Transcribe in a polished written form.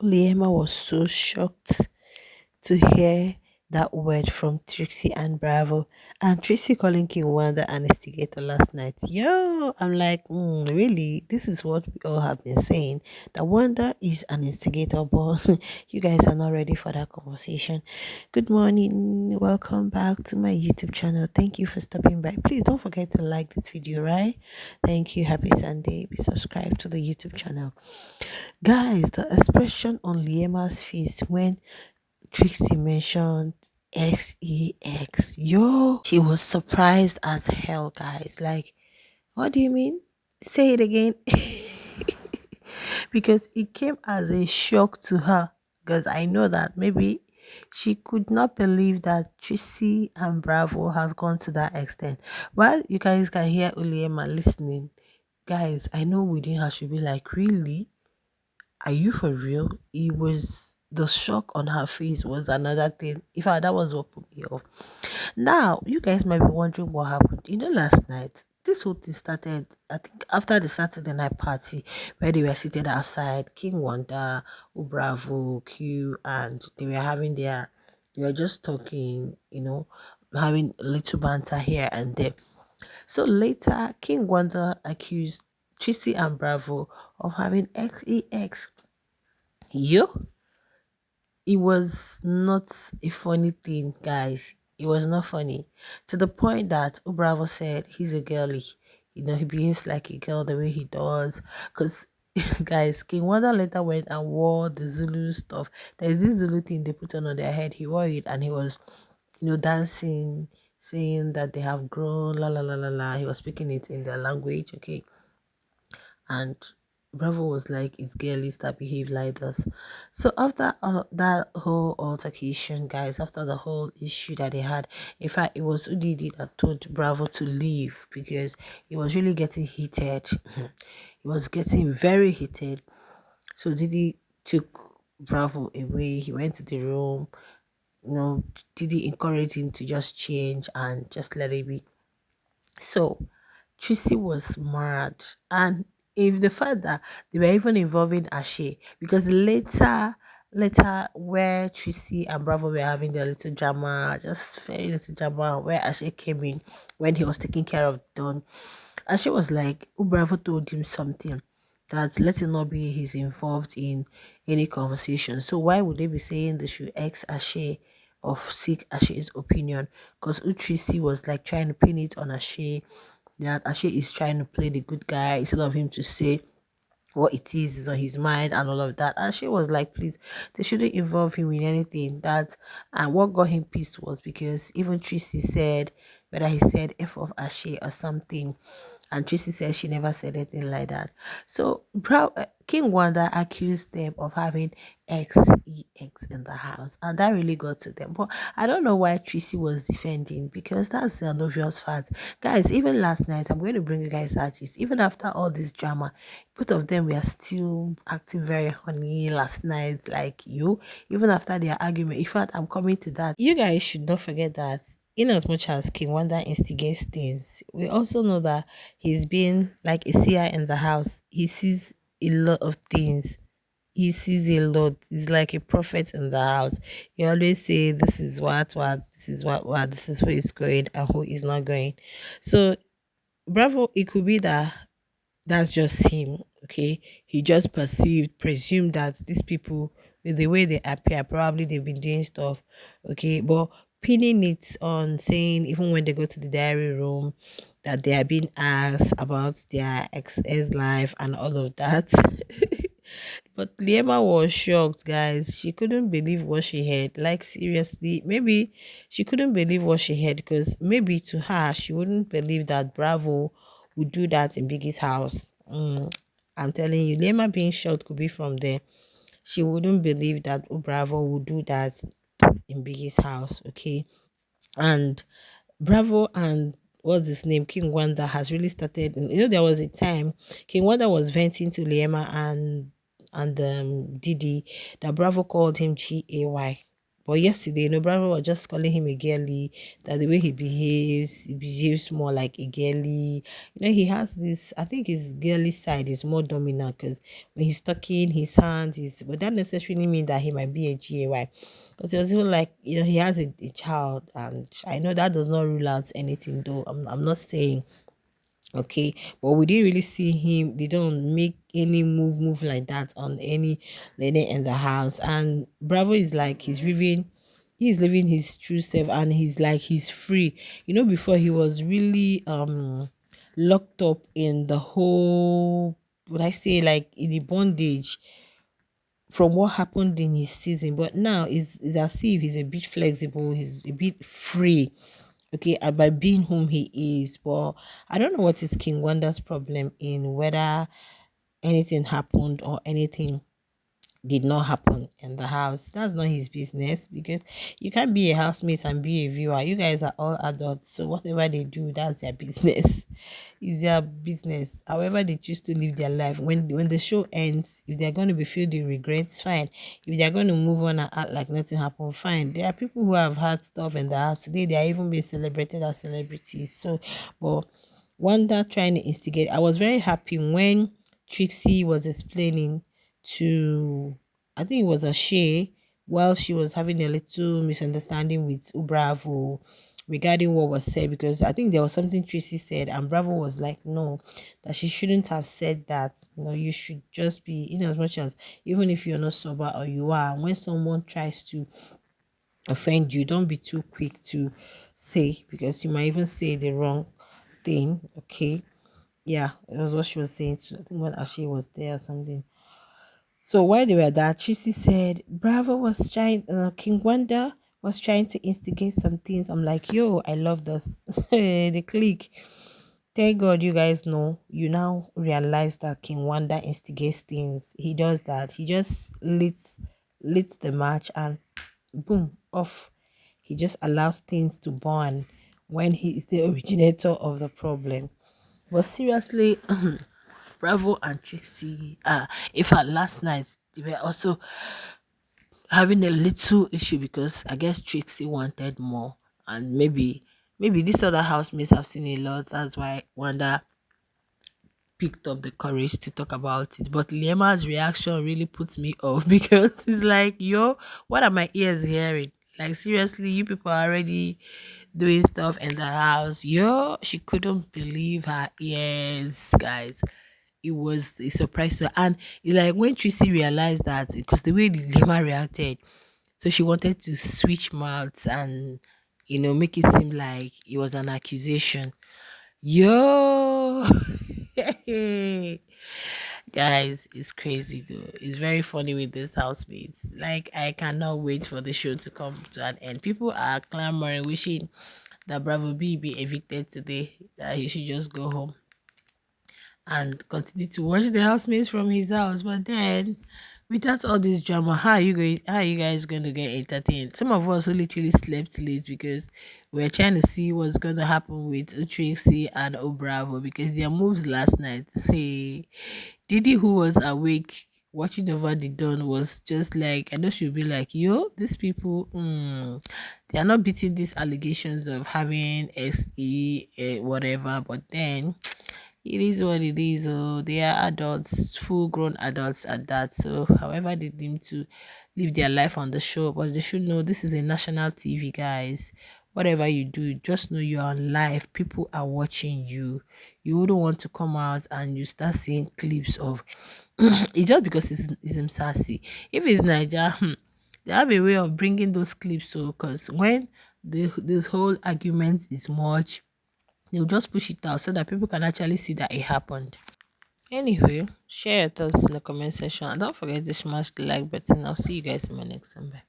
Liema was so shocked to hear that word from Trixie and Bravo. And Trixie calling King Wanda an instigator last night. Yo, I'm like, really? This is what we all have been saying. That Wanda is an instigator, but you guys are not ready for that conversation. Good morning. Welcome back to my YouTube channel. Thank you for stopping by. Please don't forget to like this video, right? Thank you. Happy Sunday. Be subscribed to the YouTube channel. Guys, the expression on Liema's face when Trixie mentioned SEX. Yo, she was surprised as hell, guys. Like, what do you mean? Say it again. Because it came as a shock to her. Because I know that maybe she could not believe that Trixie and Bravo has gone to that extent. While you guys can hear Uliema listening, guys, I know within her she'll be like, really? Are you for real? It was the shock on her face was another thing. In fact, that was what put me off. Now, you guys might be wondering what happened. Last night, this whole thing started, I think, after the Saturday night party where they were seated outside, King Wanda, Bravo, Q, and they were just talking, having a little banter here and there. So later, King Wanda accused Trixie and Bravo of having XEX. Yo, it was not a funny thing, guys. It was not funny. To the point that Bravo said he's a girly. He behaves like a girl the way he does. Because, guys, King Wanda later went and wore the Zulu stuff. There's this Zulu thing they put on their head. He wore it and he was, dancing, saying that they have grown, la la la la la. He was speaking it in their language, okay? And Bravo was like, it's girlies that behave like this. So after that whole altercation, guys, after the whole issue that they had, in fact, it was Udidi that told Bravo to leave because it was really getting heated. It was getting very heated. So Didi took Bravo away. He went to the room. Didi encouraged him to just change and just let it be. So Trixie was mad. And if the fact that they were even involving Ashe, because later where Trixie and Bravo were having their little drama, just very little drama, where Ashe came in when he was taking care of Don. Ashe was like, Bravo told him something that let it not be he's involved in any conversation. So why would they be saying they should ex Ashe of seek Ashe's opinion? Because Utrisi was like trying to pin it on Ashe that Ashe is trying to play the good guy instead of him to say what it is on his mind and all of that. And she was like, please, they shouldn't involve him in anything. And what got him pissed was because even Tracy said, whether he said F of Ashe or something, and Tracy said she never said anything like that. So King Wanda accused them of having XEX in the house, and that really got to them. But I don't know why Tracy was defending, because that's an obvious fact. Guys, even last night, I'm going to bring you guys out. Even after all this drama, both of them were still acting very honey last night, like you, even after their argument. In fact, I'm coming to that. You guys should not forget that in as much as King Wanda instigates things, we also know that he's been like a seer in the house. He sees a lot of things. He sees a lot. He's like a prophet in the house. He always say, this is what, this is what, this is who is going and who is not going. So, Bravo, it could be that that's just him, okay? He just presumed that these people, with the way they appear, probably they've been doing stuff, okay? But pinning it on saying, even when they go to the diary room, that they are being asked about their ex's life and all of that. But Liema was shocked, guys. She couldn't believe what she heard. Like, seriously, maybe she couldn't believe what she heard because maybe to her, she wouldn't believe that Bravo would do that in Biggie's house. I'm telling you, Liema being shocked could be from there. She wouldn't believe that Bravo would do that in Biggie's house, okay? And Bravo and what's his name, King Wanda has really started. There was a time King Wanda was venting to Liema and Didi that Bravo called him GAY. But yesterday, Bravo was just calling him a girly, that the way he behaves more like a girly. He has this, I think his girly side is more dominant because when he's talking, his hands, but that necessarily mean that he might be a GAY. Because it was even like, he has a child, and I know that does not rule out anything, though. I'm not saying. Okay, but we didn't really see him. They don't make any move like that on any lady in the house. And Bravo is like he's living his true self, and he's free. Before he was really locked up in the whole, would I say, like in the bondage from what happened in his season. But now is as if he's a bit flexible, he's a bit free, okay, by being whom he is. But I don't know what is King Wanda's problem in whether anything happened or anything did not happen in the house. That's not his business, because you can't be a housemate and be a viewer. You guys are all adults, so whatever they do, that's their business. Is their business. However they choose to live their life. When the show ends, if they're going to be filled with regrets, fine. If they're going to move on and act like nothing happened, fine. There are people who have had stuff in the house today. They are even being celebrated as celebrities. So, but Wanda trying to instigate. I was very happy when Trixie was explaining to, I think it was a Shay, while she was having a little misunderstanding with Bravo regarding what was said, because I think there was something Tracy said and Bravo was like, no, that she shouldn't have said that. You should just be, in as much as, even if you're not sober or you are, when someone tries to offend you, don't be too quick to say, because you might even say the wrong thing. Okay, yeah, it was what she was saying too. I think when Ashley was there or something. So while they were there, Tracy said Bravo was trying, King Wanda was trying to instigate some things. I'm like, yo, I love this. The click. Thank God you guys know. You now realize that King Wanda instigates things. He does that. He just leads the match and boom, off. He just allows things to burn when he is the originator of the problem. But seriously, Bravo and Trixie, in fact, last night they were also having a little issue because I guess Trixie wanted more, and maybe these other housemates have seen a lot. That's why Wanda picked up the courage to talk about it. But Liema's reaction really puts me off because it's like, yo, what are my ears hearing? Like, seriously, you people are already doing stuff in the house. Yo, she couldn't believe her ears, guys. It was a surprise to her. And it's like when Tracy realized that, because the way Liema reacted, so she wanted to switch mouths and, make it seem like it was an accusation. Yo, guys, it's crazy though. It's very funny with these housemates. Like, I cannot wait for the show to come to an end. People are clamoring, wishing that Bravo B be evicted today, that he should just go home and continue to watch the housemates from his house. But then, without all this drama, how are you guys going to get entertained? Some of us who literally slept late because we're trying to see what's going to happen with Trixie and Bravo, because their moves last night. Hey, Didi, who was awake watching over the dawn, was just like, I know she'll be like, yo, these people, they are not beating these allegations of having whatever. But then it is what it is. Oh, they are adults, full grown adults at that. So, however, they deem to live their life on the show, but they should know this is a national TV, guys. Whatever you do, just know you're on live. People are watching you. You wouldn't want to come out and you start seeing clips of it's just because it's him sassy. If it's Niger, they have a way of bringing those clips. So, because when this whole argument is much, they'll just push it out so that people can actually see that it happened. Anyway, share your thoughts in the comment section and don't forget to smash the like button. I'll see you guys in my next one. Bye.